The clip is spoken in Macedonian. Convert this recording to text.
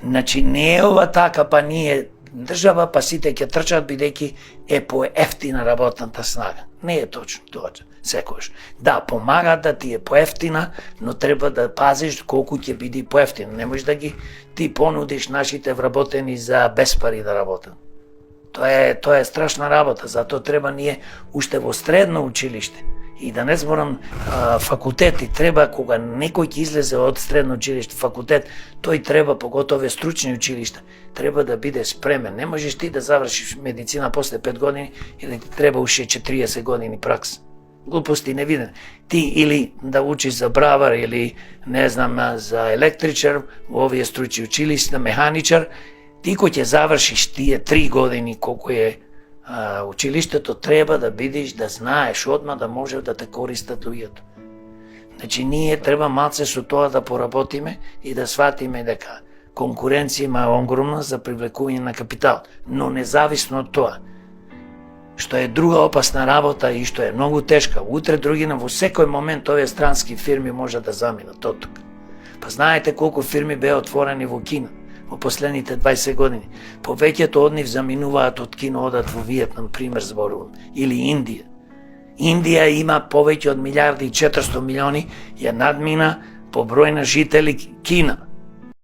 Значи не е ова така, па ние држава, па сите ќе трчат бидејќи е поевтина работната снага. Не е точно тоа секогаш. Да, помага да ти е поевтина, но треба да пазиш колку ќе биде поевтина. Не можеш да ги ти понудиш нашите вработени за без пари да работат. Тоа е страшна работа, затоа треба ние уште во средно училиште и да не зборам факултети, треба кога некој ќе излезе од средно училиште, факултет, тој треба, поготово стручни училишта, треба да биде спремен. Не можеш ти да завршиш медицина после 5 години или ти треба уште 40 години пракса. Глупости не виден. Ти или да учиш за бравар или не знам за електричар во овие стручни училишта, механичар, ти кој ќе завршиш тие 3 години колку е училиштето, треба да бидеш, да знаеш одма да може да те користат луѓето. Значи ние треба малце со тоа да поработиме и да сватиме дека конкуренција има огромна за привлекување на капитал, но независно од тоа, што е друга опасна работа и што е многу тешка, утре другина во секој момент овие странски фирми може да заминат од тука. Па знаете колку фирми беа отворени во Кина во последните 20 години. Повеќето од нив заминуваат од Кина, одат во Виетнам, пример зборувам, или Индија. Индија има повеќе од 1.400.000.000, ја надмина по број на жители Кина.